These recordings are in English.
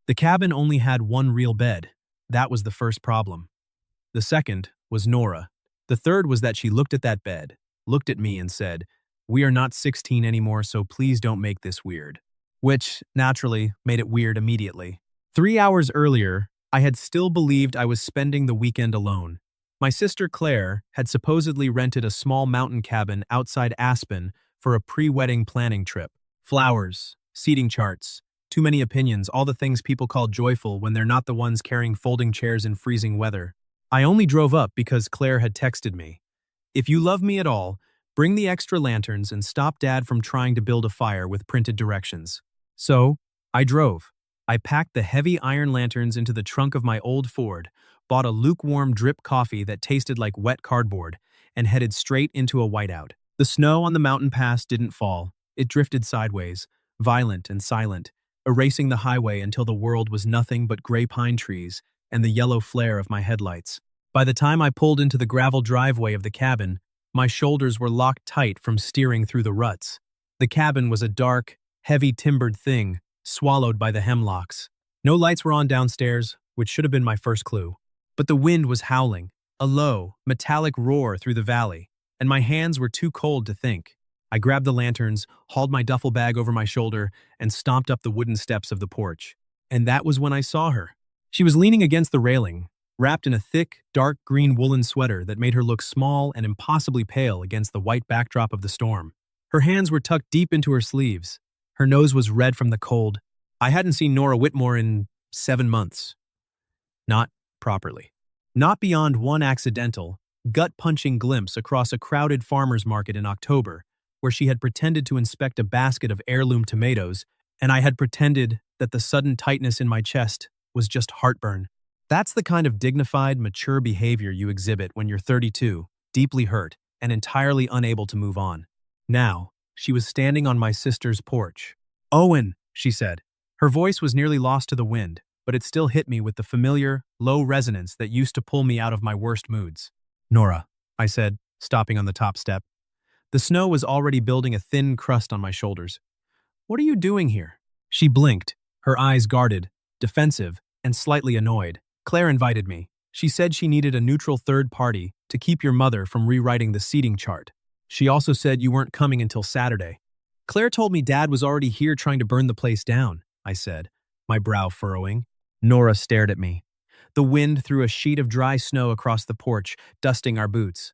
The cabin only had one real bed. That was the first problem. The second was Nora. The third was that she looked at that bed, looked at me and said, "We are not 16 anymore, so please don't make this weird." Which, naturally, made it weird immediately. 3 hours earlier, I had still believed I was spending the weekend alone. My sister Claire had supposedly rented a small mountain cabin outside Aspen for a pre-wedding planning trip. Flowers, seating charts, too many opinions, all the things people call joyful when they're not the ones carrying folding chairs in freezing weather. I only drove up because Claire had texted me. "If you love me at all, bring the extra lanterns and stop Dad from trying to build a fire with printed directions." So, I drove. I packed the heavy iron lanterns into the trunk of my old Ford, bought a lukewarm drip coffee that tasted like wet cardboard, and headed straight into a whiteout. The snow on the mountain pass didn't fall. It drifted sideways, violent and silent, erasing the highway until the world was nothing but gray pine trees and the yellow flare of my headlights. By the time I pulled into the gravel driveway of the cabin, my shoulders were locked tight from steering through the ruts. The cabin was a dark, heavy timbered thing, swallowed by the hemlocks. No lights were on downstairs, which should have been my first clue. But the wind was howling, a low, metallic roar through the valley, and my hands were too cold to think. I grabbed the lanterns, hauled my duffel bag over my shoulder, and stomped up the wooden steps of the porch. And that was when I saw her. She was leaning against the railing, wrapped in a thick, dark green woolen sweater that made her look small and impossibly pale against the white backdrop of the storm. Her hands were tucked deep into her sleeves. Her nose was red from the cold. I hadn't seen Nora Whitmore in 7 months. Not properly. Not beyond one accidental, gut-punching glimpse across a crowded farmer's market in October, where she had pretended to inspect a basket of heirloom tomatoes, and I had pretended that the sudden tightness in my chest was just heartburn. That's the kind of dignified, mature behavior you exhibit when you're 32, deeply hurt, and entirely unable to move on. Now, she was standing on my sister's porch. "Owen," she said. Her voice was nearly lost to the wind, but it still hit me with the familiar, low resonance that used to pull me out of my worst moods. "Nora," I said, stopping on the top step. The snow was already building a thin crust on my shoulders. "What are you doing here?" She blinked, her eyes guarded, defensive, and slightly annoyed. "Claire invited me. She said she needed a neutral third party to keep your mother from rewriting the seating chart. She also said you weren't coming until Saturday." "Claire told me Dad was already here trying to burn the place down," I said, my brow furrowing. Nora stared at me. The wind threw a sheet of dry snow across the porch, dusting our boots.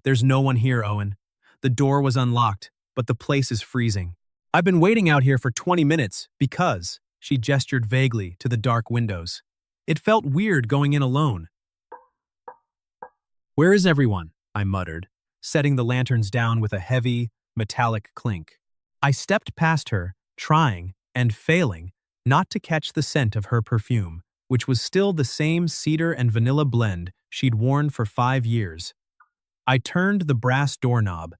"There's no one here, Owen. The door was unlocked, but the place is freezing. I've been waiting out here for 20 minutes because," she gestured vaguely to the dark windows. It felt weird going in alone. "Where is everyone?" I muttered, setting the lanterns down with a heavy, metallic clink. I stepped past her, trying, and failing, not to catch the scent of her perfume, which was still the same cedar and vanilla blend she'd worn for 5 years. I turned the brass doorknob.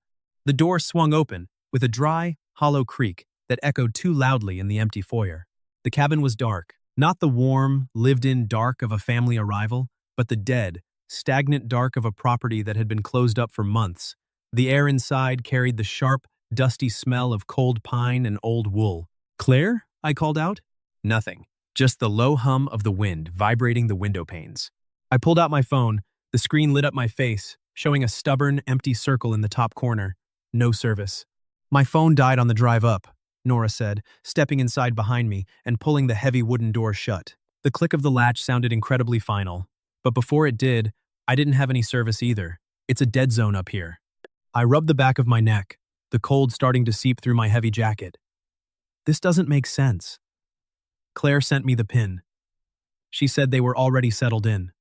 The door swung open, with a dry, hollow creak that echoed too loudly in the empty foyer. The cabin was dark, not the warm, lived-in dark of a family arrival, but the dead, stagnant dark of a property that had been closed up for months. The air inside carried the sharp, dusty smell of cold pine and old wool. "Claire?" I called out. Nothing. Just the low hum of the wind vibrating the window panes. I pulled out my phone. The screen lit up my face, showing a stubborn, empty circle in the top corner. No service. "My phone died on the drive up," Nora said, stepping inside behind me and pulling the heavy wooden door shut. The click of the latch sounded incredibly final. But before it did, I didn't have any service either. "It's a dead zone up here." I rubbed the back of my neck, the cold starting to seep through my heavy jacket. "This doesn't make sense." Claire sent me the pin. She said they were already settled in.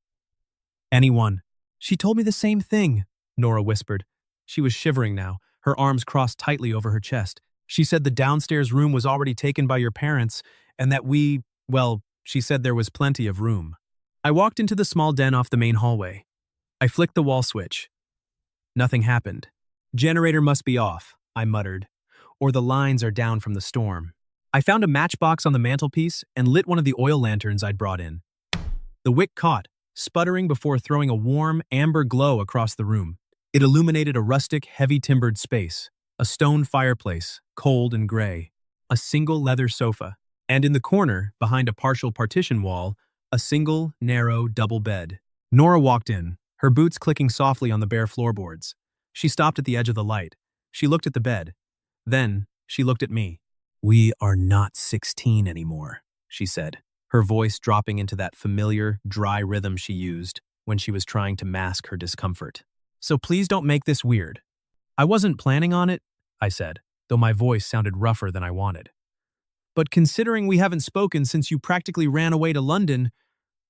"Anyone." "She told me the same thing," Nora whispered. She was shivering now, her arms crossed tightly over her chest. "She said the downstairs room was already taken by your parents, and that she said there was plenty of room." I walked into the small den off the main hallway. I flicked the wall switch. Nothing happened. "Generator must be off," I muttered, "or the lines are down from the storm." I found a matchbox on the mantelpiece and lit one of the oil lanterns I'd brought in. The wick caught, sputtering before throwing a warm, amber glow across the room. It illuminated a rustic, heavy-timbered space, a stone fireplace, cold and gray, a single leather sofa, And in the corner, behind a partial partition wall, a single, narrow, double bed. Nora walked in, her boots clicking softly on the bare floorboards. She stopped at the edge of the light. She looked at the bed. Then, she looked at me. "We are not 16 anymore," she said, her voice dropping into that familiar, dry rhythm she used when she was trying to mask her discomfort. "So please don't make this weird." "I wasn't planning on it," I said, though my voice sounded rougher than I wanted. "But considering we haven't spoken since you practically ran away to London,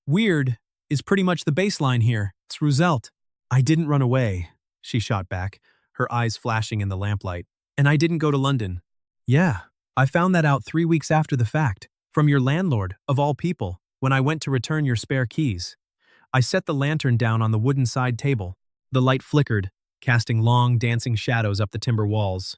weird is pretty much the baseline here. It's Roosevelt." "I didn't run away," she shot back, her eyes flashing in the lamplight. "And I didn't go to London." "Yeah, I found that out 3 weeks after the fact, from your landlord, of all people, when I went to return your spare keys." I set the lantern down on the wooden side table. The light flickered, casting long, dancing shadows up the timber walls.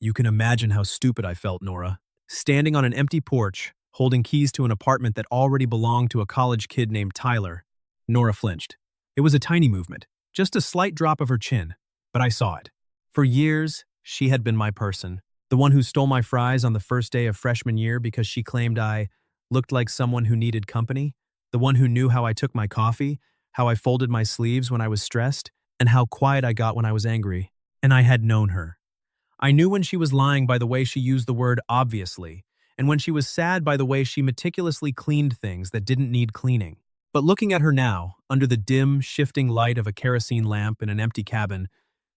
You can imagine how stupid I felt, Nora. Standing on an empty porch, holding keys to an apartment that already belonged to a college kid named Tyler. Nora flinched. It was a tiny movement, just a slight drop of her chin, but I saw it. For years, she had been my person, the one who stole my fries on the first day of freshman year because she claimed I looked like someone who needed company, the one who knew how I took my coffee, how I folded my sleeves when I was stressed, and how quiet I got when I was angry. And I had known her. I knew when she was lying by the way she used the word obviously, and when she was sad by the way she meticulously cleaned things that didn't need cleaning. But looking at her now, under the dim, shifting light of a kerosene lamp in an empty cabin,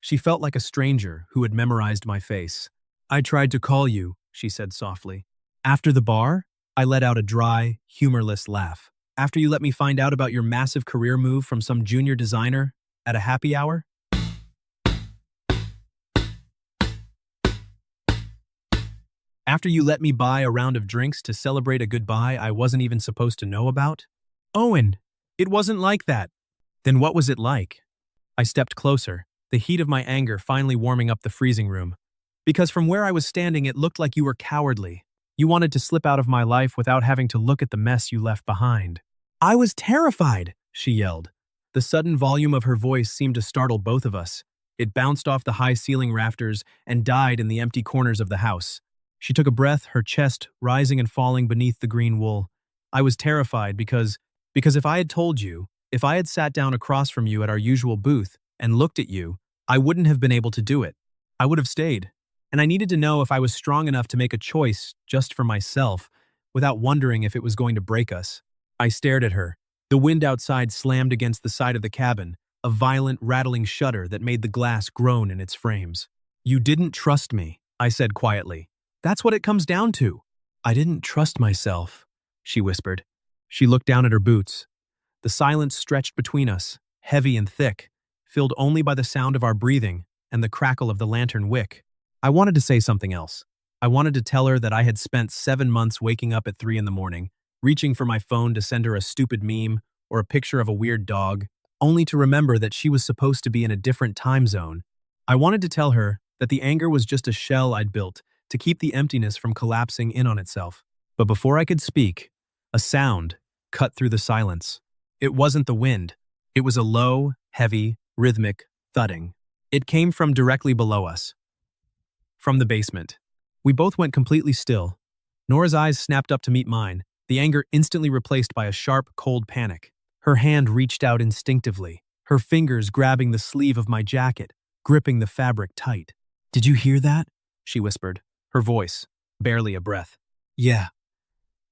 she felt like a stranger who had memorized my face. "I tried to call you," she said softly. "After the bar?" I let out a dry, humorless laugh. "After you let me find out about your massive career move from some junior designer at a happy hour?" "After you let me buy a round of drinks to celebrate a goodbye I wasn't even supposed to know about?" "Owen, it wasn't like that." "Then what was it like?" I stepped closer, the heat of my anger finally warming up the freezing room. "Because from where I was standing it looked like you were cowardly. You wanted to slip out of my life without having to look at the mess you left behind." "I was terrified," she yelled. The sudden volume of her voice seemed to startle both of us. It bounced off the high ceiling rafters and died in the empty corners of the house. She took a breath, her chest rising and falling beneath the green wool. "I was terrified because if I had told you, if I had sat down across from you at our usual booth and looked at you, I wouldn't have been able to do it. I would have stayed. And I needed to know if I was strong enough to make a choice just for myself, without wondering if it was going to break us." I stared at her. The wind outside slammed against the side of the cabin, a violent, rattling shudder that made the glass groan in its frames. "You didn't trust me," I said quietly. "That's what it comes down to." "I didn't trust myself," she whispered. She looked down at her boots. The silence stretched between us, heavy and thick, filled only by the sound of our breathing and the crackle of the lantern wick. I wanted to say something else. I wanted to tell her that I had spent 7 months waking up at 3 in the morning, reaching for my phone to send her a stupid meme or a picture of a weird dog, only to remember that she was supposed to be in a different time zone. I wanted to tell her that the anger was just a shell I'd built to keep the emptiness from collapsing in on itself. But before I could speak, a sound cut through the silence. It wasn't the wind. It was a low, heavy, rhythmic thudding. It came from directly below us. From the basement. We both went completely still. Nora's eyes snapped up to meet mine, the anger instantly replaced by a sharp, cold panic. Her hand reached out instinctively, her fingers grabbing the sleeve of my jacket, gripping the fabric tight. "Did you hear that?" she whispered, her voice barely a breath. "Yeah,"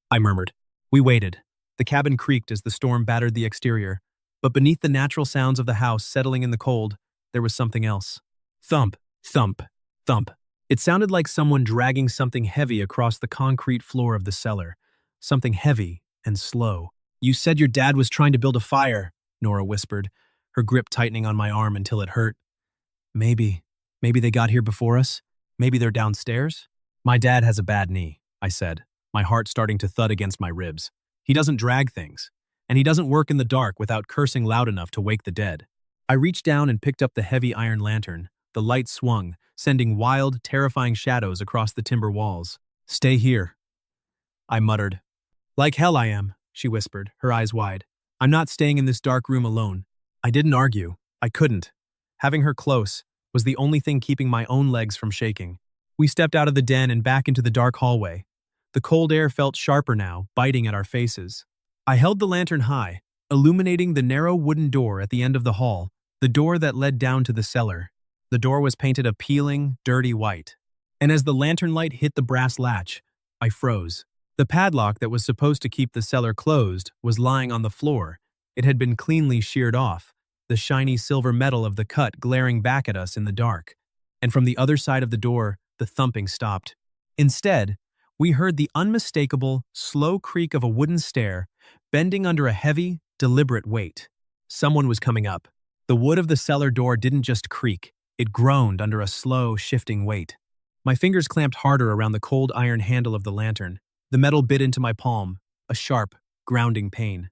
I murmured. We waited. The cabin creaked as the storm battered the exterior, but beneath the natural sounds of the house settling in the cold, there was something else. Thump, thump, thump. It sounded like someone dragging something heavy across the concrete floor of the cellar. Something heavy and slow. "You said your dad was trying to build a fire," Nora whispered, her grip tightening on my arm until it hurt. Maybe they got here before us? Maybe they're downstairs?" "My dad has a bad knee," I said, my heart starting to thud against my ribs. "He doesn't drag things, and he doesn't work in the dark without cursing loud enough to wake the dead." I reached down and picked up the heavy iron lantern. The light swung, sending wild, terrifying shadows across the timber walls. "Stay here," I muttered. "Like hell I am," she whispered, her eyes wide. "I'm not staying in this dark room alone." I didn't argue. I couldn't. Having her close was the only thing keeping my own legs from shaking. We stepped out of the den and back into the dark hallway. The cold air felt sharper now, biting at our faces. I held the lantern high, illuminating the narrow wooden door at the end of the hall, the door that led down to the cellar. The door was painted a peeling, dirty white. And as the lantern light hit the brass latch, I froze. The padlock that was supposed to keep the cellar closed was lying on the floor. It had been cleanly sheared off, the shiny silver metal of the cut glaring back at us in the dark. And from the other side of the door, the thumping stopped. Instead, we heard the unmistakable, slow creak of a wooden stair, bending under a heavy, deliberate weight. Someone was coming up. The wood of the cellar door didn't just creak, it groaned under a slow, shifting weight. My fingers clamped harder around the cold iron handle of the lantern. The metal bit into my palm, a sharp, grounding pain.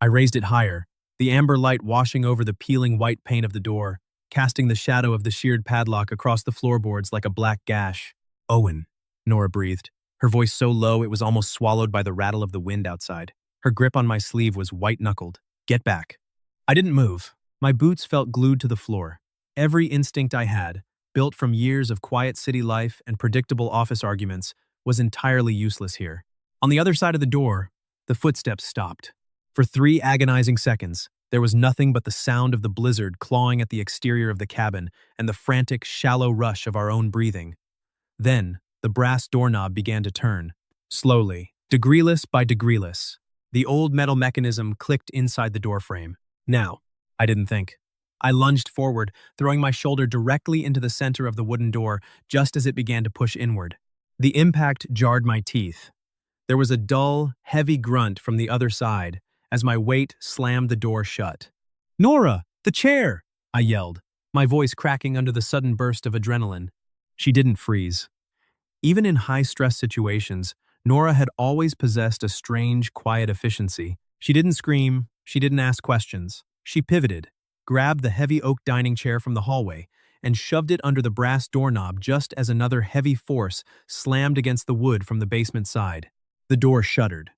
I raised it higher, the amber light washing over the peeling white paint of the door, casting the shadow of the sheared padlock across the floorboards like a black gash. "Owen," Nora breathed, her voice so low it was almost swallowed by the rattle of the wind outside. Her grip on my sleeve was white-knuckled. "Get back." I didn't move. My boots felt glued to the floor. Every instinct I had, built from years of quiet city life and predictable office arguments, was entirely useless here. On the other side of the door, the footsteps stopped. For 3 agonizing seconds, there was nothing but the sound of the blizzard clawing at the exterior of the cabin and the frantic, shallow rush of our own breathing. Then, the brass doorknob began to turn. Slowly, degreeless by degreeless. The old metal mechanism clicked inside the doorframe. Now, I didn't think. I lunged forward, throwing my shoulder directly into the center of the wooden door just as it began to push inward. The impact jarred my teeth. There was a dull, heavy grunt from the other side as my weight slammed the door shut. "Nora, the chair!" I yelled, my voice cracking under the sudden burst of adrenaline. She didn't freeze. Even in high-stress situations, Nora had always possessed a strange, quiet efficiency. She didn't scream, she didn't ask questions. She pivoted, grabbed the heavy oak dining chair from the hallway, and shoved it under the brass doorknob just as another heavy force slammed against the wood from the basement side. The door shuddered.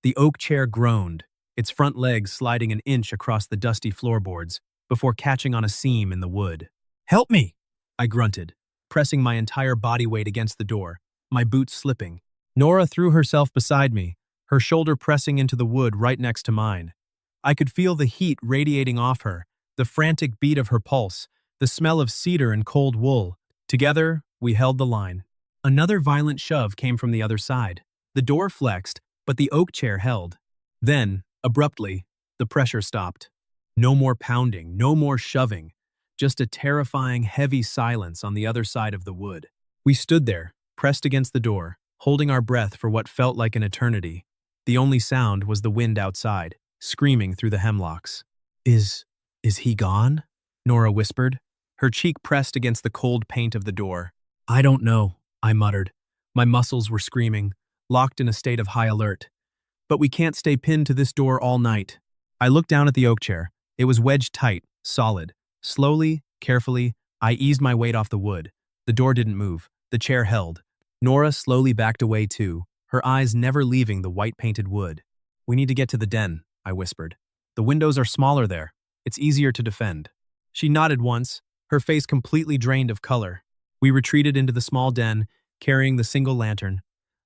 The oak chair groaned, its front legs sliding an inch across the dusty floorboards before catching on a seam in the wood. "Help me!" I grunted, pressing my entire body weight against the door, my boots slipping. Nora threw herself beside me, her shoulder pressing into the wood right next to mine. I could feel the heat radiating off her, the frantic beat of her pulse, the smell of cedar and cold wool. Together, we held the line. Another violent shove came from the other side. The door flexed, but the oak chair held. Then, abruptly, the pressure stopped. No more pounding, no more shoving, just a terrifying, heavy silence on the other side of the wood. We stood there, pressed against the door, holding our breath for what felt like an eternity. The only sound was the wind outside, screaming through the hemlocks. Is he gone?" Nora whispered, her cheek pressed against the cold paint of the door. "I don't know," I muttered. My muscles were screaming, locked in a state of high alert. "But we can't stay pinned to this door all night." I looked down at the oak chair. It was wedged tight, solid. Slowly, carefully, I eased my weight off the wood. The door didn't move. The chair held. Nora slowly backed away too, her eyes never leaving the white-painted wood. "We need to get to the den," I whispered. "The windows are smaller there. It's easier to defend." She nodded once, her face completely drained of color. We retreated into the small den, carrying the single lantern.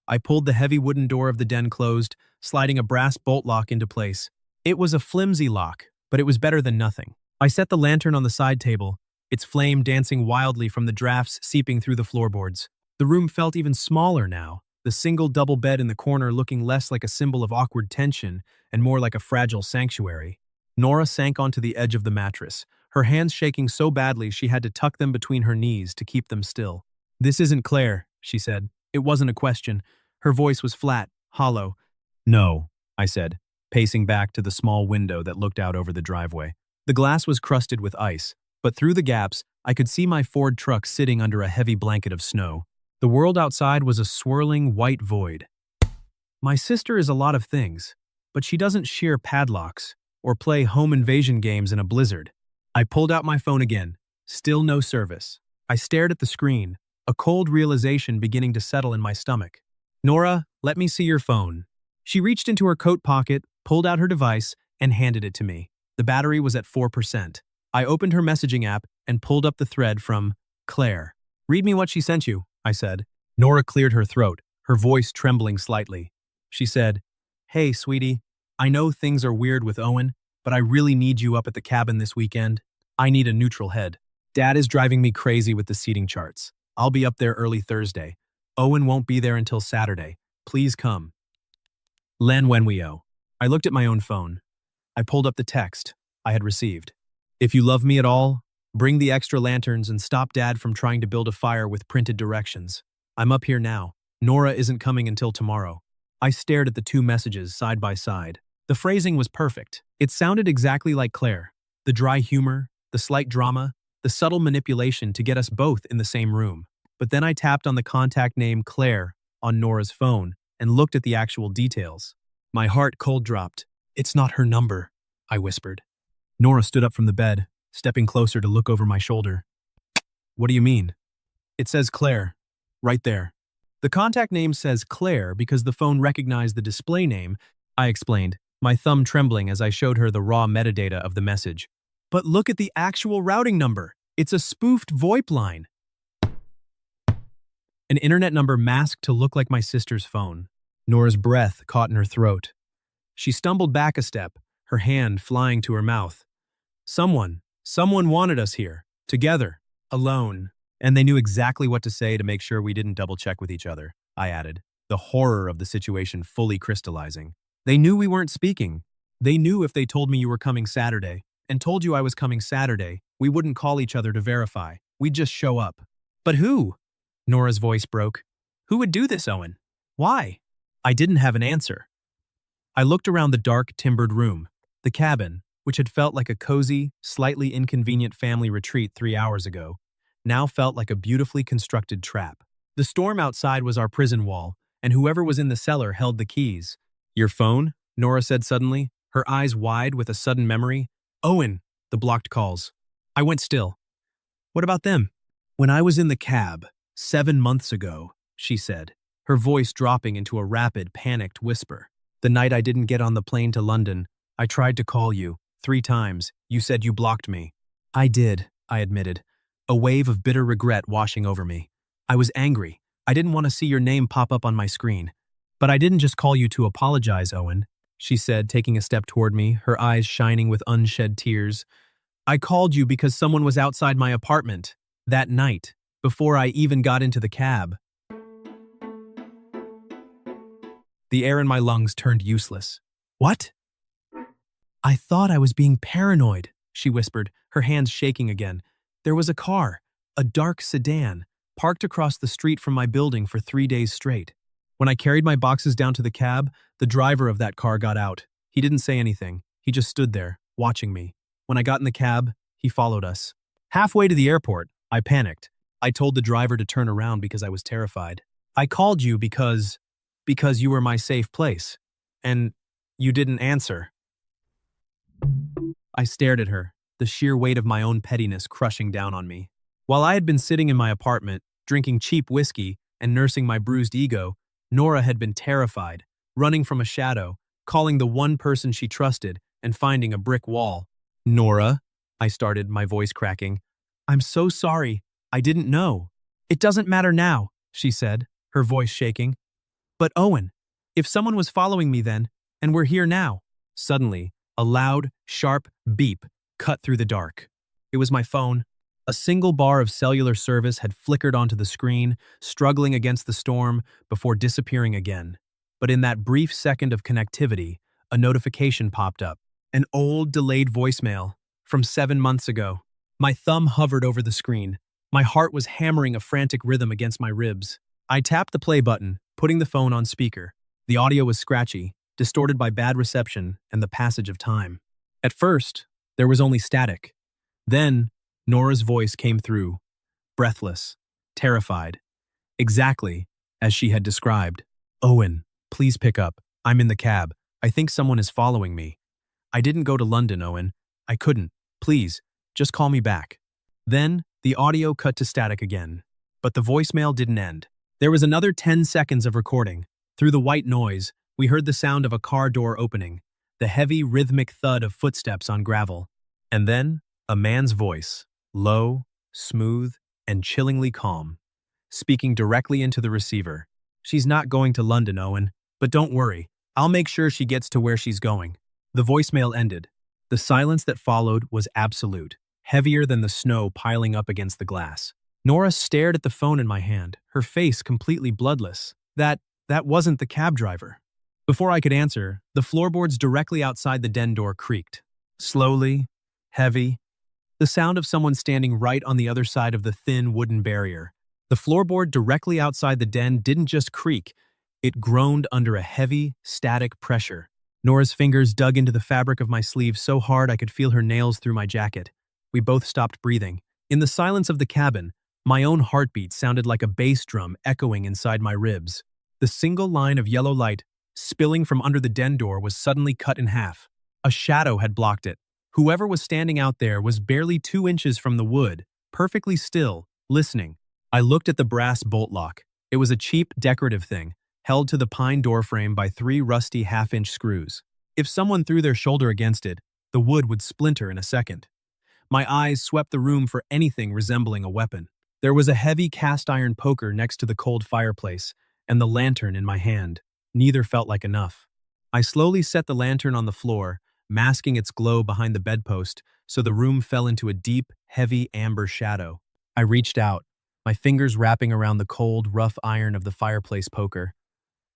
I pulled the heavy wooden door of the den closed, sliding a brass bolt lock into place. It was a flimsy lock, but it was better than nothing. I set the lantern on the side table, its flame dancing wildly from the drafts seeping through the floorboards. The room felt even smaller now, the single double bed in the corner looking less like a symbol of awkward tension and more like a fragile sanctuary. Nora sank onto the edge of the mattress, her hands shaking so badly she had to tuck them between her knees to keep them still. "This isn't Claire," she said. It wasn't a question. Her voice was flat, hollow. "No," I said, pacing back to the small window that looked out over the driveway. The glass was crusted with ice, but through the gaps, I could see my Ford truck sitting under a heavy blanket of snow. The world outside was a swirling white void. "My sister is a lot of things, but she doesn't shear padlocks or play home invasion games in a blizzard." I pulled out my phone again. Still no service. I stared at the screen, a cold realization beginning to settle in my stomach. "Nora, let me see your phone." She reached into her coat pocket, pulled out her device, and handed it to me. The battery was at 4%. I opened her messaging app and pulled up the thread from Claire. "Read me what she sent you," I said. Nora cleared her throat, her voice trembling slightly. She said, "Hey, sweetie, I know things are weird with Owen, but I really need you up at the cabin this weekend. I need a neutral head. Dad is driving me crazy with the seating charts. I'll be up there early Thursday. Owen won't be there until Saturday. Please come. Len Wenweo." I looked at my own phone. I pulled up the text I had received. "If you love me at all, bring the extra lanterns and stop Dad from trying to build a fire with printed directions. I'm up here now. Nora isn't coming until tomorrow." I stared at the two messages side by side. The phrasing was perfect. It sounded exactly like Claire. The dry humor, the slight drama, the subtle manipulation to get us both in the same room. But then I tapped on the contact name Claire on Nora's phone and looked at the actual details. My heart cold dropped. "It's not her number," I whispered. Nora stood up from the bed, stepping closer to look over my shoulder. "What do you mean?" "It says Claire, right there." "The contact name says Claire because the phone recognized the display name," I explained, my thumb trembling as I showed her the raw metadata of the message. "But look at the actual routing number. It's a spoofed VoIP line." An internet number masked to look like my sister's phone. Nora's breath caught in her throat. She stumbled back a step, her hand flying to her mouth. Someone wanted us here, together, alone. And they knew exactly what to say to make sure we didn't double-check with each other, I added, the horror of the situation fully crystallizing. They knew we weren't speaking. They knew if they told me you were coming Saturday, and told you I was coming Saturday, we wouldn't call each other to verify. We'd just show up. "But who?" Nora's voice broke. "Who would do this, Owen? Why?" I didn't have an answer. I looked around the dark, timbered room. The cabin, which had felt like a cozy, slightly inconvenient family retreat 3 hours ago, now felt like a beautifully constructed trap. The storm outside was our prison wall, and whoever was in the cellar held the keys. "Your phone?" Nora said suddenly, her eyes wide with a sudden memory. "Owen," the blocked calls. I went still. "What about them?" "When I was in the cab, 7 months ago," she said, her voice dropping into a rapid, panicked whisper. "The night I didn't get on the plane to London, I tried to call you. 3 times. You said you blocked me." "I did," I admitted, a wave of bitter regret washing over me. "I was angry. I didn't want to see your name pop up on my screen. But I didn't just call you to apologize, Owen," she said, taking a step toward me, her eyes shining with unshed tears. "I called you because someone was outside my apartment, that night, before I even got into the cab." The air in my lungs turned useless. "What?" "I thought I was being paranoid," she whispered, her hands shaking again. "There was a car, a dark sedan, parked across the street from my building for 3 days straight. When I carried my boxes down to the cab, the driver of that car got out. He didn't say anything. He just stood there, watching me. When I got in the cab, he followed us. Halfway to the airport, I panicked. I told the driver to turn around because I was terrified. I called you because you were my safe place. And you didn't answer." I stared at her, the sheer weight of my own pettiness crushing down on me. While I had been sitting in my apartment, drinking cheap whiskey and nursing my bruised ego, Nora had been terrified, running from a shadow, calling the one person she trusted, and finding a brick wall. "Nora," I started, my voice cracking. "I'm so sorry. I didn't know." "It doesn't matter now," she said, her voice shaking. "But Owen, if someone was following me then, and we're here now." Suddenly, a loud, sharp beep cut through the dark. It was my phone. A single bar of cellular service had flickered onto the screen, struggling against the storm before disappearing again. But in that brief second of connectivity, a notification popped up. An old, delayed voicemail from 7 months ago. My thumb hovered over the screen. My heart was hammering a frantic rhythm against my ribs. I tapped the play button, putting the phone on speaker. The audio was scratchy, distorted by bad reception and the passage of time. At first, there was only static. Then, Nora's voice came through, breathless, terrified, exactly as she had described. "Owen, please pick up. I'm in the cab. I think someone is following me. I didn't go to London, Owen. I couldn't. Please, just call me back." Then, the audio cut to static again. But the voicemail didn't end. There was another 10 seconds of recording. Through the white noise, we heard the sound of a car door opening, the heavy, rhythmic thud of footsteps on gravel. And then, a man's voice, low, smooth, and chillingly calm, speaking directly into the receiver. She's not going to London, Owen. But don't worry. I'll make sure she gets to where she's going. The voicemail ended. The silence that followed was absolute, heavier than the snow piling up against the glass. Nora stared at the phone in my hand, her face completely bloodless. That wasn't the cab driver. Before I could answer, the floorboards directly outside the den door creaked. Slowly, heavy, the sound of someone standing right on the other side of the thin wooden barrier. The floorboard directly outside the den didn't just creak, it groaned under a heavy, static pressure. Nora's fingers dug into the fabric of my sleeve so hard I could feel her nails through my jacket. We both stopped breathing. In the silence of the cabin, my own heartbeat sounded like a bass drum echoing inside my ribs. The single line of yellow light spilling from under the den door was suddenly cut in half. A shadow had blocked it. Whoever was standing out there was barely 2 inches from the wood, perfectly still, listening. I looked at the brass bolt lock. It was a cheap, decorative thing, held to the pine doorframe by 3 rusty half-inch screws. If someone threw their shoulder against it, the wood would splinter in a second. My eyes swept the room for anything resembling a weapon. There was a heavy cast-iron poker next to the cold fireplace, and the lantern in my hand. Neither felt like enough. I slowly set the lantern on the floor, masking its glow behind the bedpost so the room fell into a deep, heavy amber shadow. I reached out, my fingers wrapping around the cold, rough iron of the fireplace poker.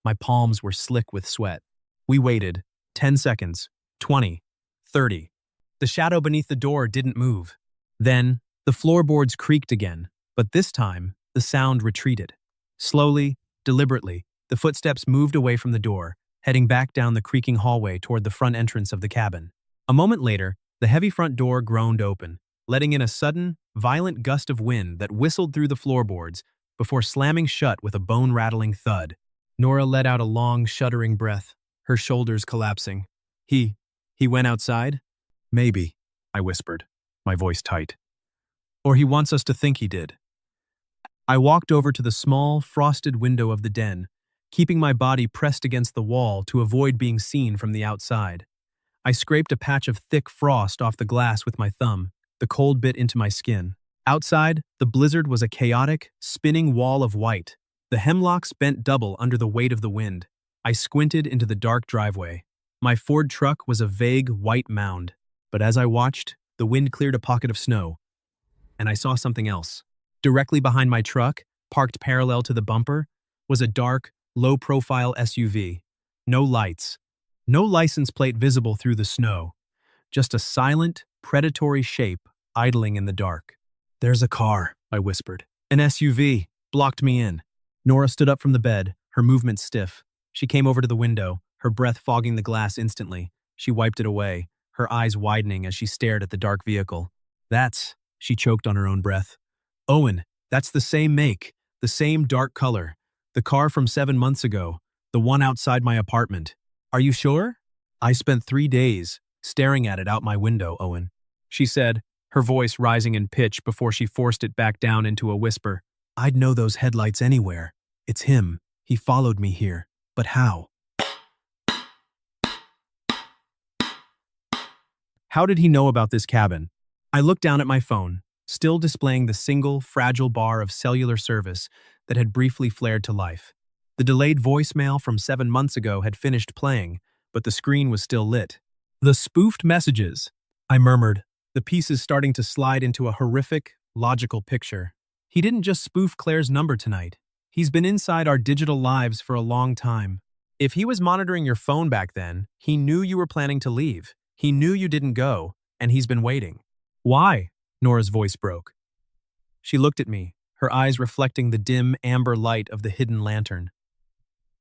My palms were slick with sweat. We waited. 10 seconds. 20. 30. The shadow beneath the door didn't move. Then, the floorboards creaked again, but this time, the sound retreated. Slowly, deliberately, the footsteps moved away from the door, heading back down the creaking hallway toward the front entrance of the cabin. A moment later, the heavy front door groaned open, letting in a sudden, violent gust of wind that whistled through the floorboards before slamming shut with a bone-rattling thud. Nora let out a long, shuddering breath, her shoulders collapsing. He went outside? Maybe, I whispered, my voice tight. Or he wants us to think he did. I walked over to the small, frosted window of the den, keeping my body pressed against the wall to avoid being seen from the outside. I scraped a patch of thick frost off the glass with my thumb, the cold bit into my skin. Outside, the blizzard was a chaotic, spinning wall of white. The hemlocks bent double under the weight of the wind. I squinted into the dark driveway. My Ford truck was a vague, white mound. But as I watched, the wind cleared a pocket of snow, and I saw something else. Directly behind my truck, parked parallel to the bumper, was a dark, low-profile SUV. No lights. No license plate visible through the snow. Just a silent, predatory shape idling in the dark. "There's a car," I whispered. "An SUV. Blocked me in." Nora stood up from the bed, her movements stiff. She came over to the window, her breath fogging the glass instantly. She wiped it away, her eyes widening as she stared at the dark vehicle. She choked on her own breath. "Owen, that's the same make, the same dark color. The car from 7 months ago, the one outside my apartment. Are you sure?" "I spent 3 days staring at it out my window, Owen," she said, her voice rising in pitch before she forced it back down into a whisper. "I'd know those headlights anywhere. It's him. He followed me here. But how? How did he know about this cabin?" I looked down at my phone, still displaying the single, fragile bar of cellular service that had briefly flared to life. The delayed voicemail from 7 months ago had finished playing, but the screen was still lit. "The spoofed messages," I murmured, the pieces starting to slide into a horrific, logical picture. "He didn't just spoof Claire's number tonight. He's been inside our digital lives for a long time. If he was monitoring your phone back then, he knew you were planning to leave. He knew you didn't go, and he's been waiting." "Why?" Nora's voice broke. She looked at me, her eyes reflecting the dim, amber light of the hidden lantern.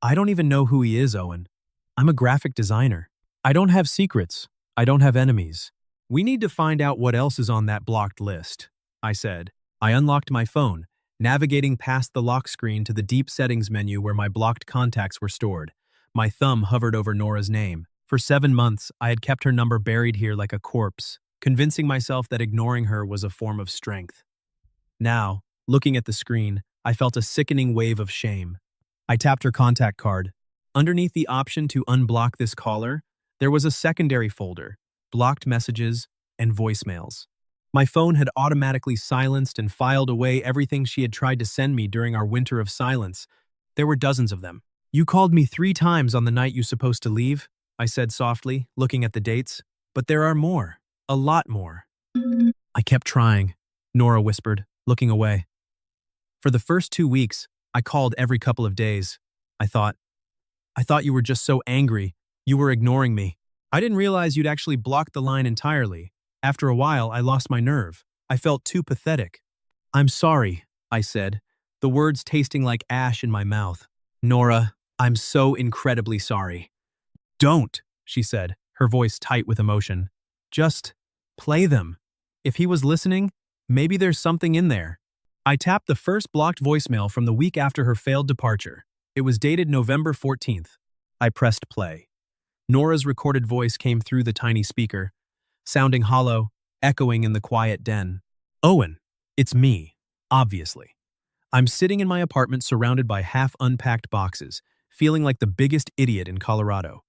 "I don't even know who he is, Owen. I'm a graphic designer. I don't have secrets. I don't have enemies. We need to find out what else is on that blocked list," I said. I unlocked my phone, navigating past the lock screen to the deep settings menu where my blocked contacts were stored. My thumb hovered over Nora's name. For 7 months, I had kept her number buried here like a corpse, convincing myself that ignoring her was a form of strength. Now, looking at the screen, I felt a sickening wave of shame. I tapped her contact card. Underneath the option to unblock this caller, there was a secondary folder, blocked messages and voicemails. My phone had automatically silenced and filed away everything she had tried to send me during our winter of silence, There were dozens of them. You called me 3 times on the night you supposed to leave, I said softly, looking at the dates. But there are more. A lot more. I kept trying, Nora whispered, looking away. For the first 2 weeks, I called every couple of days. I thought you were just so angry. You were ignoring me. I didn't realize you'd actually blocked the line entirely. After a while, I lost my nerve. I felt too pathetic. I'm sorry, I said, the words tasting like ash in my mouth. Nora, I'm so incredibly sorry. Don't, she said, her voice tight with emotion. Just play them. If he was listening, maybe there's something in there. I tapped the first blocked voicemail from the week after her failed departure. It was dated November 14th. I pressed play. Nora's recorded voice came through the tiny speaker, sounding hollow, echoing in the quiet den. Owen, it's me, obviously. I'm sitting in my apartment surrounded by half-unpacked boxes, feeling like the biggest idiot in Colorado.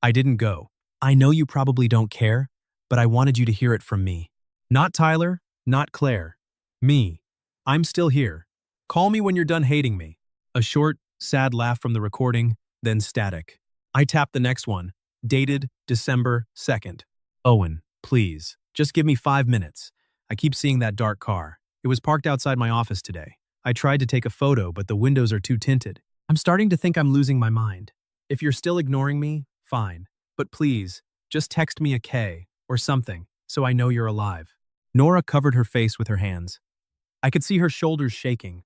I didn't go. I know you probably don't care, but I wanted you to hear it from me. Not Tyler, not Claire. Me. I'm still here. Call me when you're done hating me. A short, sad laugh from the recording, then static. I tapped the next one, dated December 2nd. Owen, please, just give me 5 minutes. I keep seeing that dark car. It was parked outside my office today. I tried to take a photo, but the windows are too tinted. I'm starting to think I'm losing my mind. If you're still ignoring me, fine. But please, just text me a K or something so I know you're alive. Nora covered her face with her hands. I could see her shoulders shaking.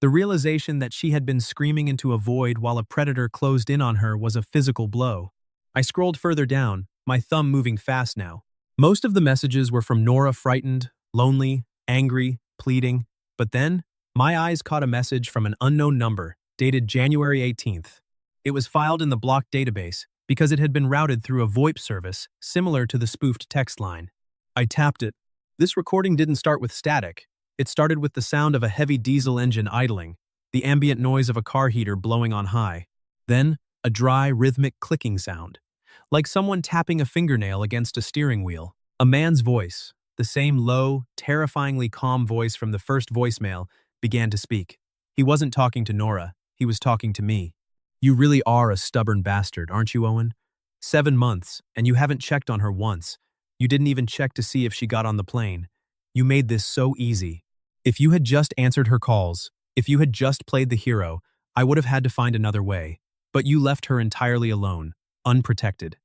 The realization that she had been screaming into a void while a predator closed in on her was a physical blow. I scrolled further down, my thumb moving fast now. Most of the messages were from Nora, frightened, lonely, angry, pleading. But then, my eyes caught a message from an unknown number, dated January 18th. It was filed in the blocked database because it had been routed through a VoIP service similar to the spoofed text line. I tapped it. This recording didn't start with static. It started with the sound of a heavy diesel engine idling, the ambient noise of a car heater blowing on high. Then, a dry, rhythmic clicking sound, like someone tapping a fingernail against a steering wheel. A man's voice, the same low, terrifyingly calm voice from the first voicemail, began to speak. He wasn't talking to Nora, he was talking to me. You really are a stubborn bastard, aren't you, Owen? 7 months, and you haven't checked on her once. You didn't even check to see if she got on the plane. You made this so easy. If you had just answered her calls, if you had just played the hero, I would have had to find another way. But you left her entirely alone, unprotected.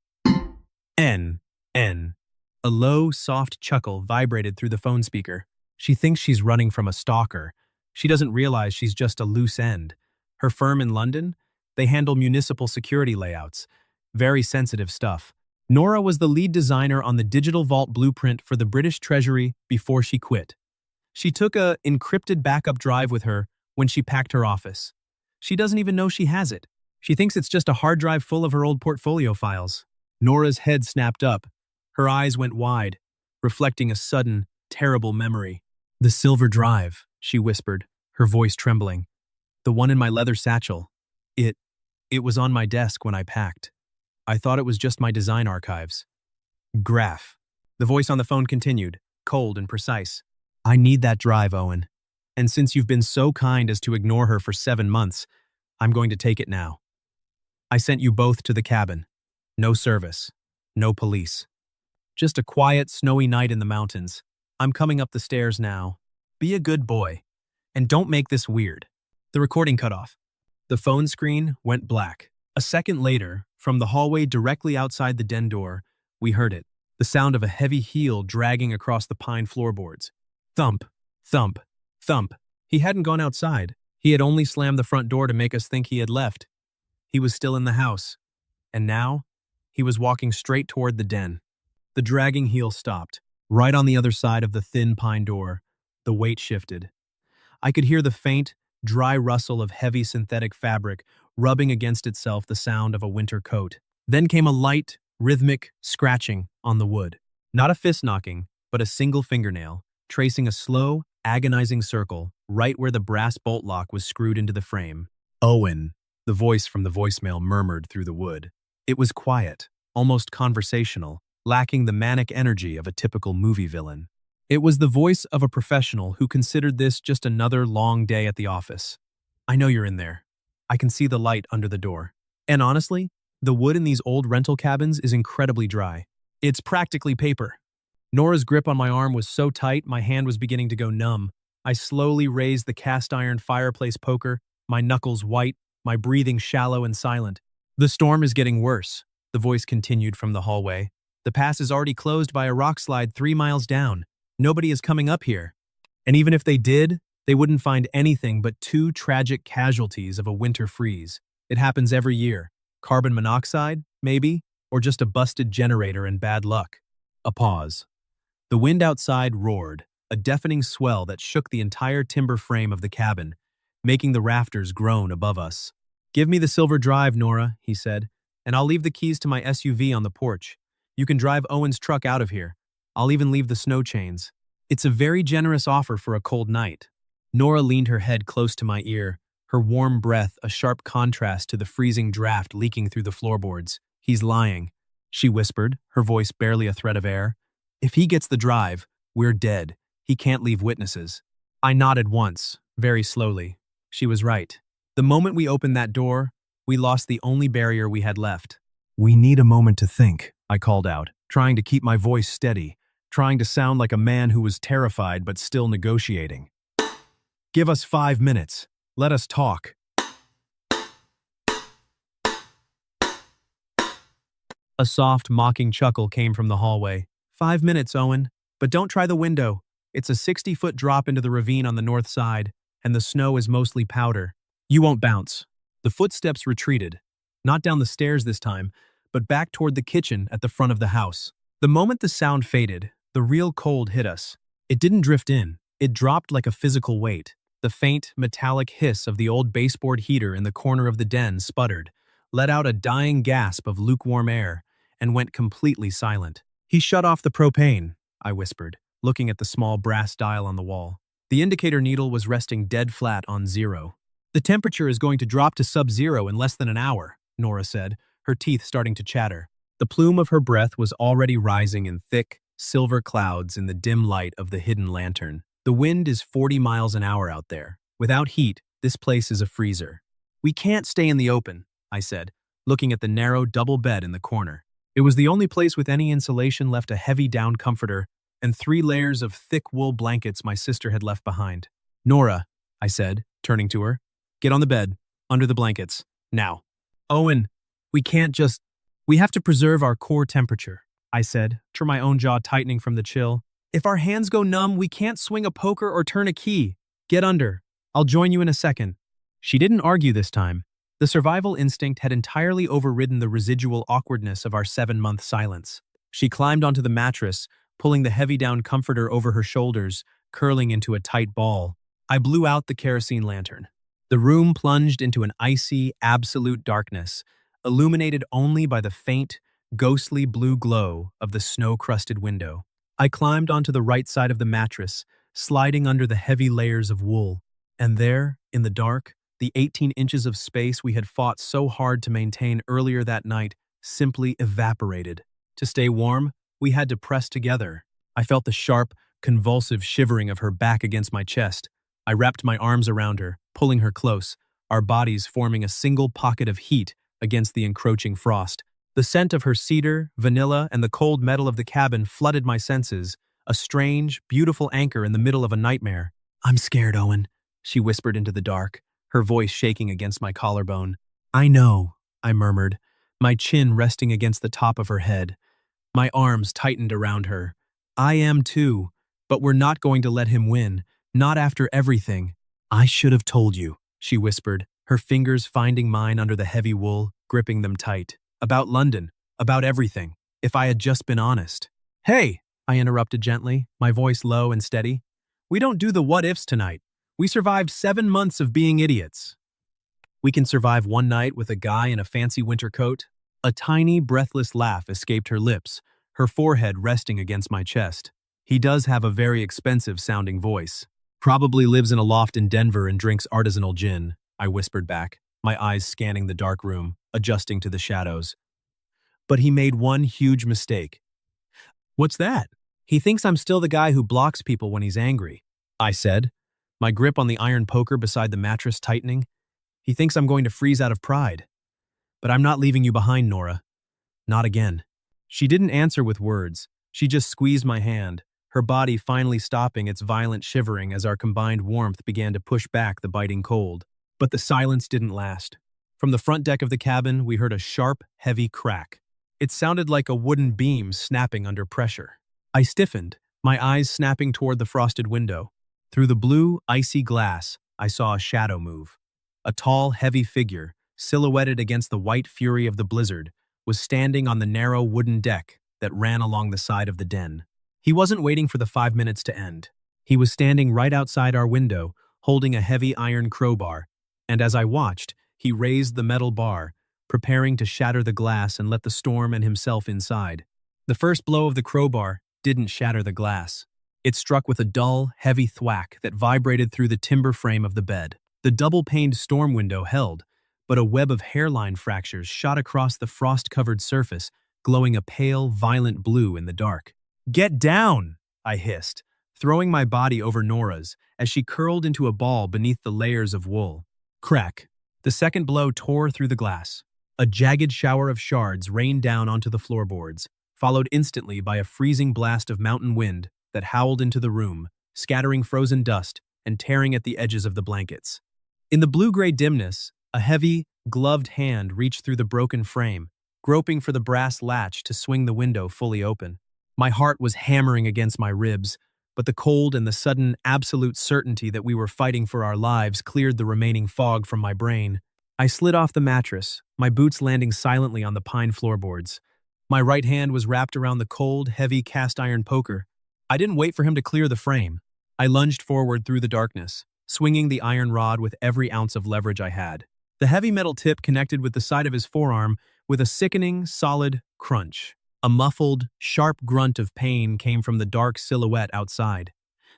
N. A low, soft chuckle vibrated through the phone speaker. She thinks she's running from a stalker. She doesn't realize she's just a loose end. Her firm in London? They handle municipal security layouts. Very sensitive stuff. Nora was the lead designer on the digital vault blueprint for the British Treasury before she quit. She took a encrypted backup drive with her when she packed her office. She doesn't even know she has it. She thinks it's just a hard drive full of her old portfolio files. Nora's head snapped up. Her eyes went wide, reflecting a sudden, terrible memory. The silver drive, she whispered, her voice trembling. The one in my leather satchel. It was on my desk when I packed. I thought it was just my design archives. Graph. The voice on the phone continued, cold and precise. I need that drive, Owen. And since you've been so kind as to ignore her for 7 months, I'm going to take it now. I sent you both to the cabin. No service. No police. Just a quiet, snowy night in the mountains. I'm coming up the stairs now. Be a good boy. And don't make this weird. The recording cut off. The phone screen went black. A second later, from the hallway directly outside the den door, we heard it. The sound of a heavy heel dragging across the pine floorboards. Thump, thump, thump. He hadn't gone outside. He had only slammed the front door to make us think he had left. He was still in the house. And now, he was walking straight toward the den. The dragging heel stopped, right on the other side of the thin pine door. The weight shifted. I could hear the faint, dry rustle of heavy synthetic fabric rubbing against itself, the sound of a winter coat. Then came a light, rhythmic scratching on the wood. Not a fist knocking, but a single fingernail, tracing a slow, agonizing circle right where the brass bolt lock was screwed into the frame. Owen, the voice from the voicemail murmured through the wood. It was quiet, almost conversational, lacking the manic energy of a typical movie villain. It was the voice of a professional who considered this just another long day at the office. I know you're in there. I can see the light under the door. And honestly, the wood in these old rental cabins is incredibly dry. It's practically paper. Nora's grip on my arm was so tight my hand was beginning to go numb. I slowly raised the cast-iron fireplace poker, my knuckles white, my breathing shallow and silent. "The storm is getting worse," the voice continued from the hallway. "The pass is already closed by a rock slide 3 miles down. Nobody is coming up here. And even if they did, they wouldn't find anything but 2 tragic casualties of a winter freeze. It happens every year. Carbon monoxide, maybe, or just a busted generator and bad luck." A pause. The wind outside roared, a deafening swell that shook the entire timber frame of the cabin, making the rafters groan above us. "Give me the silver drive, Nora," he said, "and I'll leave the keys to my SUV on the porch. You can drive Owen's truck out of here. I'll even leave the snow chains. It's a very generous offer for a cold night." Nora leaned her head close to my ear, her warm breath a sharp contrast to the freezing draft leaking through the floorboards. "He's lying," she whispered, her voice barely a thread of air. "If he gets the drive, we're dead. He can't leave witnesses." I nodded once, very slowly. She was right. The moment we opened that door, we lost the only barrier we had left. "We need a moment to think," I called out, trying to keep my voice steady, trying to sound like a man who was terrified but still negotiating. "Give us 5 minutes. Let us talk." A soft, mocking chuckle came from the hallway. "5 minutes, Owen. But don't try the window. It's a 60-foot drop into the ravine on the north side, and the snow is mostly powder. You won't bounce." The footsteps retreated, not down the stairs this time, but back toward the kitchen at the front of the house. The moment the sound faded, the real cold hit us. It didn't drift in. It dropped like a physical weight. The faint, metallic hiss of the old baseboard heater in the corner of the den sputtered, let out a dying gasp of lukewarm air, and went completely silent. "He shut off the propane," I whispered, looking at the small brass dial on the wall. The indicator needle was resting dead flat on 0. "The temperature is going to drop to sub-zero in less than an hour," Nora said, her teeth starting to chatter. The plume of her breath was already rising in thick, silver clouds in the dim light of the hidden lantern. "The wind is 40 miles an hour out there. Without heat, this place is a freezer." "We can't stay in the open," I said, looking at the narrow double bed in the corner. It was the only place with any insulation, left a heavy down comforter and 3 layers of thick wool blankets my sister had left behind. "Nora," I said, turning to her, "get on the bed, under the blankets, now." "Owen, we can't just... We have to preserve our core temperature," I said, my own jaw tightening from the chill. "If our hands go numb, we can't swing a poker or turn a key. Get under. I'll join you in a second." She didn't argue this time. The survival instinct had entirely overridden the residual awkwardness of our 7-month silence. She climbed onto the mattress, pulling the heavy down comforter over her shoulders, curling into a tight ball. I blew out the kerosene lantern. The room plunged into an icy, absolute darkness, illuminated only by the faint, ghostly blue glow of the snow-crusted window. I climbed onto the right side of the mattress, sliding under the heavy layers of wool. And there, in the dark, the 18 inches of space we had fought so hard to maintain earlier that night simply evaporated. To stay warm, we had to press together. I felt the sharp, convulsive shivering of her back against my chest. I wrapped my arms around her, pulling her close, our bodies forming a single pocket of heat against the encroaching frost. The scent of her cedar, vanilla, and the cold metal of the cabin flooded my senses, a strange, beautiful anchor in the middle of a nightmare. "I'm scared, Owen," she whispered into the dark, her voice shaking against my collarbone. "I know," I murmured, my chin resting against the top of her head. My arms tightened around her. "I am too, but we're not going to let him win, not after everything." "I should have told you," she whispered, her fingers finding mine under the heavy wool, gripping them tight. "About London, about everything, if I had just been honest." "Hey," I interrupted gently, my voice low and steady. "We don't do the what-ifs tonight. We survived 7 months of being idiots. We can survive one night with a guy in a fancy winter coat." A tiny, breathless laugh escaped her lips, her forehead resting against my chest. "He does have a very expensive-sounding voice. Probably lives in a loft in Denver and drinks artisanal gin," I whispered back, my eyes scanning the dark room, adjusting to the shadows. "But he made one huge mistake." "What's that?" "He thinks I'm still the guy who blocks people when he's angry," I said, my grip on the iron poker beside the mattress tightening. He thinks I'm going to freeze out of pride. But I'm not leaving you behind, Nora. Not again. She didn't answer with words. She just squeezed my hand, her body finally stopping its violent shivering as our combined warmth began to push back the biting cold. But the silence didn't last. From the front deck of the cabin, we heard a sharp, heavy crack. It sounded like a wooden beam snapping under pressure. I stiffened, my eyes snapping toward the frosted window. Through the blue, icy glass, I saw a shadow move. A tall, heavy figure, silhouetted against the white fury of the blizzard, was standing on the narrow wooden deck that ran along the side of the den. He wasn't waiting for the 5 minutes to end. He was standing right outside our window, holding a heavy iron crowbar, and as I watched, he raised the metal bar, preparing to shatter the glass and let the storm and himself inside. The first blow of the crowbar didn't shatter the glass. It struck with a dull, heavy thwack that vibrated through the timber frame of the bed. The double-paned storm window held, but a web of hairline fractures shot across the frost-covered surface, glowing a pale, violent blue in the dark. "Get down!" I hissed, throwing my body over Nora's as she curled into a ball beneath the layers of wool. Crack. The second blow tore through the glass. A jagged shower of shards rained down onto the floorboards, followed instantly by a freezing blast of mountain wind that howled into the room, scattering frozen dust and tearing at the edges of the blankets. In the blue-gray dimness, a heavy, gloved hand reached through the broken frame, groping for the brass latch to swing the window fully open. My heart was hammering against my ribs, but the cold and the sudden, absolute certainty that we were fighting for our lives cleared the remaining fog from my brain. I slid off the mattress, my boots landing silently on the pine floorboards. My right hand was wrapped around the cold, heavy cast-iron poker. I didn't wait for him to clear the frame. I lunged forward through the darkness, swinging the iron rod with every ounce of leverage I had. The heavy metal tip connected with the side of his forearm with a sickening, solid crunch. A muffled, sharp grunt of pain came from the dark silhouette outside.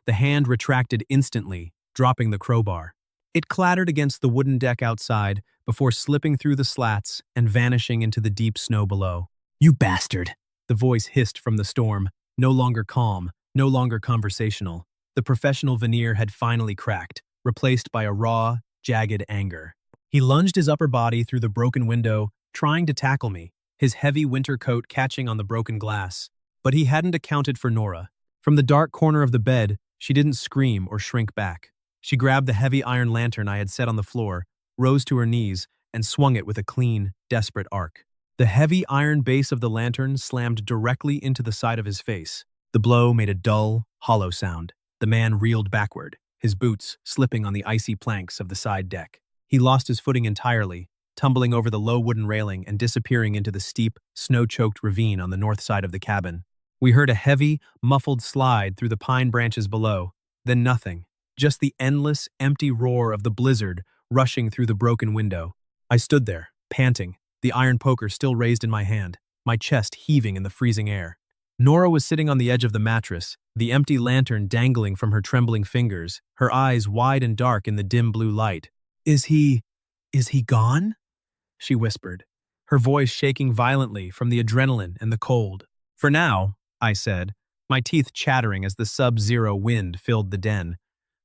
The hand retracted instantly, dropping the crowbar. It clattered against the wooden deck outside before slipping through the slats and vanishing into the deep snow below. "You bastard!" The voice hissed from the storm, no longer calm, no longer conversational. The professional veneer had finally cracked, replaced by a raw, jagged anger. He lunged his upper body through the broken window, trying to tackle me, his heavy winter coat catching on the broken glass. But he hadn't accounted for Nora. From the dark corner of the bed, she didn't scream or shrink back. She grabbed the heavy iron lantern I had set on the floor, rose to her knees, and swung it with a clean, desperate arc. The heavy iron base of the lantern slammed directly into the side of his face. The blow made a dull, hollow sound. The man reeled backward, his boots slipping on the icy planks of the side deck. He lost his footing entirely, tumbling over the low wooden railing and disappearing into the steep, snow-choked ravine on the north side of the cabin. We heard a heavy, muffled slide through the pine branches below, then nothing, just the endless, empty roar of the blizzard rushing through the broken window. I stood there, panting, the iron poker still raised in my hand, my chest heaving in the freezing air. Nora was sitting on the edge of the mattress, the empty lantern dangling from her trembling fingers, her eyes wide and dark in the dim blue light. Is he gone?" she whispered, her voice shaking violently from the adrenaline and the cold. "For now," I said, my teeth chattering as the sub-zero wind filled the den.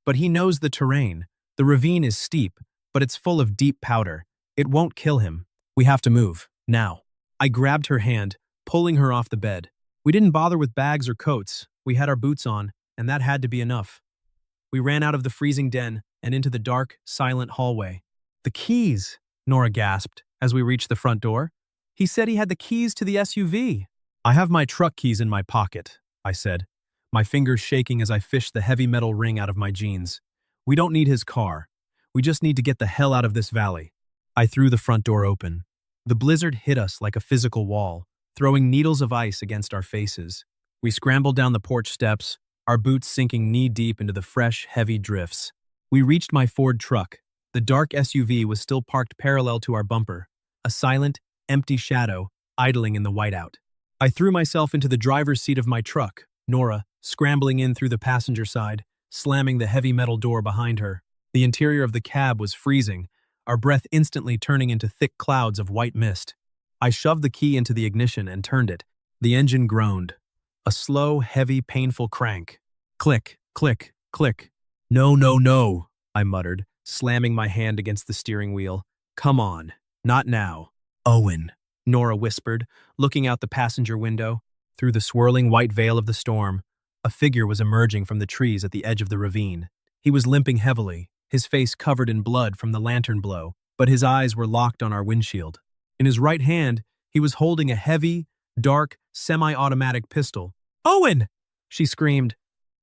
"But he knows the terrain. The ravine is steep, but it's full of deep powder. It won't kill him. We have to move, now." I grabbed her hand, pulling her off the bed. We didn't bother with bags or coats. We had our boots on, and that had to be enough. We ran out of the freezing den and into the dark, silent hallway. "The keys!" Nora gasped as we reached the front door. "He said he had the keys to the SUV. "I have my truck keys in my pocket," I said, my fingers shaking as I fished the heavy metal ring out of my jeans. "We don't need his car. We just need to get the hell out of this valley." I threw the front door open. The blizzard hit us like a physical wall, throwing needles of ice against our faces. We scrambled down the porch steps, our boots sinking knee-deep into the fresh, heavy drifts. We reached my Ford truck. The dark SUV was still parked parallel to our bumper, a silent, empty shadow idling in the whiteout. I threw myself into the driver's seat of my truck, Nora scrambling in through the passenger side, slamming the heavy metal door behind her. The interior of the cab was freezing, our breath instantly turning into thick clouds of white mist. I shoved the key into the ignition and turned it. The engine groaned. A slow, heavy, painful crank. Click, click, click. "No, no, no," I muttered, slamming my hand against the steering wheel. Come on, not now. Owen, Nora whispered, looking out the passenger window. Through the swirling white veil of the storm, a figure was emerging from the trees at the edge of the ravine. He was limping heavily, his face covered in blood from the lantern blow, but his eyes were locked on our windshield. In his right hand, he was holding a heavy, dark, semi-automatic pistol. Owen! She screamed.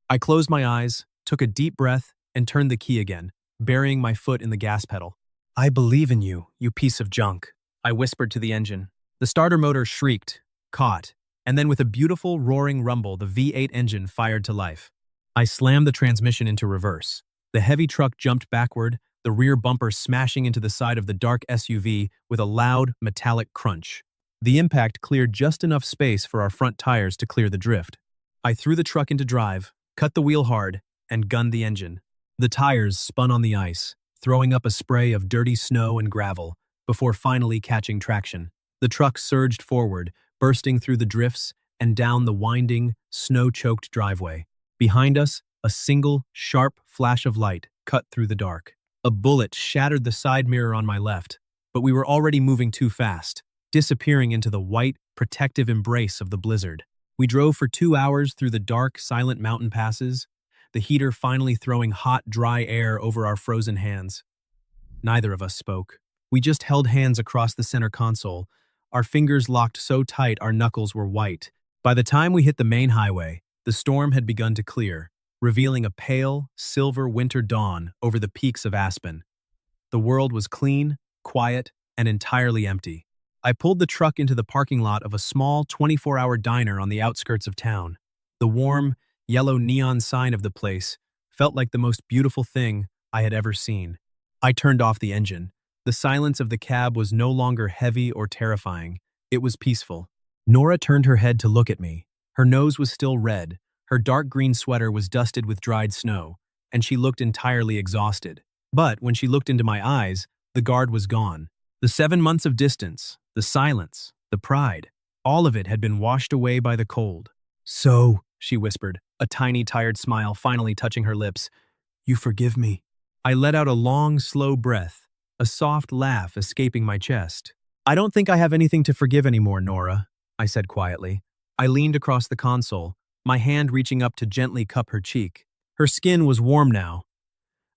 I closed my eyes, took a deep breath, and turned the key again, burying my foot in the gas pedal. I believe in you, you piece of junk, I whispered to the engine. The starter motor shrieked, caught, and then with a beautiful roaring rumble, the V8 engine fired to life. I slammed the transmission into reverse. The heavy truck jumped backward, the rear bumper smashing into the side of the dark SUV with a loud, metallic crunch. The impact cleared just enough space for our front tires to clear the drift. I threw the truck into drive, cut the wheel hard, and gunned the engine. The tires spun on the ice, throwing up a spray of dirty snow and gravel, before finally catching traction. The truck surged forward, bursting through the drifts and down the winding, snow-choked driveway. Behind us, a single, sharp flash of light cut through the dark. A bullet shattered the side mirror on my left, but we were already moving too fast, disappearing into the white, protective embrace of the blizzard. We drove for 2 hours through the dark, silent mountain passes, the heater finally throwing hot, dry air over our frozen hands. Neither of us spoke. We just held hands across the center console, our fingers locked so tight our knuckles were white. By the time we hit the main highway, the storm had begun to clear, revealing a pale, silver winter dawn over the peaks of Aspen. The world was clean, quiet, and entirely empty. I pulled the truck into the parking lot of a small 24-hour diner on the outskirts of town. The warm, yellow neon sign of the place felt like the most beautiful thing I had ever seen. I turned off the engine. The silence of the cab was no longer heavy or terrifying. It was peaceful. Nora turned her head to look at me. Her nose was still red, her dark green sweater was dusted with dried snow, and she looked entirely exhausted. But when she looked into my eyes, the guard was gone. The 7 months of distance, the silence, the pride, all of it had been washed away by the cold. So, she whispered, a tiny, tired smile finally touching her lips, you forgive me. I let out a long, slow breath, a soft laugh escaping my chest. I don't think I have anything to forgive anymore, Nora, I said quietly. I leaned across the console, my hand reaching up to gently cup her cheek. Her skin was warm now.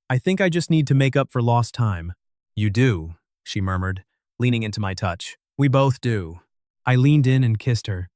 I think I just need to make up for lost time. You do, she murmured, leaning into my touch. We both do. I leaned in and kissed her.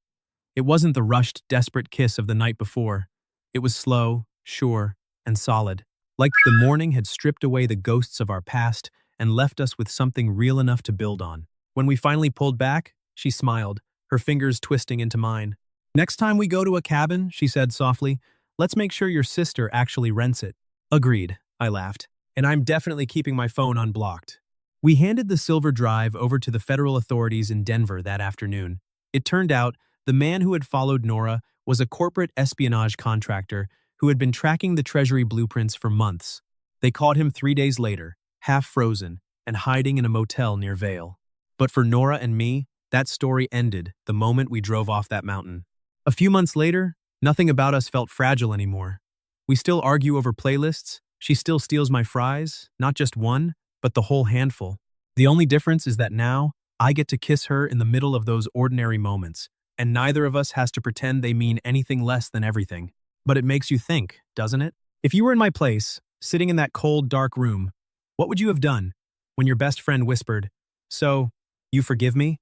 It wasn't the rushed, desperate kiss of the night before. It was slow, sure, and solid. Like the morning had stripped away the ghosts of our past and left us with something real enough to build on. When we finally pulled back, she smiled, her fingers twisting into mine. Next time we go to a cabin, she said softly, let's make sure your sister actually rents it. Agreed, I laughed, and I'm definitely keeping my phone unblocked. We handed the silver drive over to the federal authorities in Denver that afternoon. It turned out the man who had followed Nora was a corporate espionage contractor who had been tracking the Treasury blueprints for months. They caught him 3 days later, half frozen, and hiding in a motel near Vail. But for Nora and me, that story ended the moment we drove off that mountain. A few months later, nothing about us felt fragile anymore. We still argue over playlists, she still steals my fries, not just one, but the whole handful. The only difference is that now, I get to kiss her in the middle of those ordinary moments, and neither of us has to pretend they mean anything less than everything. But it makes you think, doesn't it? If you were in my place, sitting in that cold, dark room, what would you have done when your best friend whispered, "So, you forgive me?"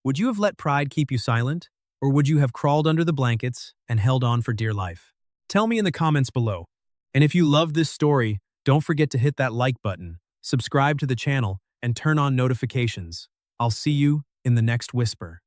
Would you have let pride keep you silent? Or would you have crawled under the blankets and held on for dear life? Tell me in the comments below. And if you loved this story, don't forget to hit that like button, subscribe to the channel, and turn on notifications. I'll see you in the next whisper.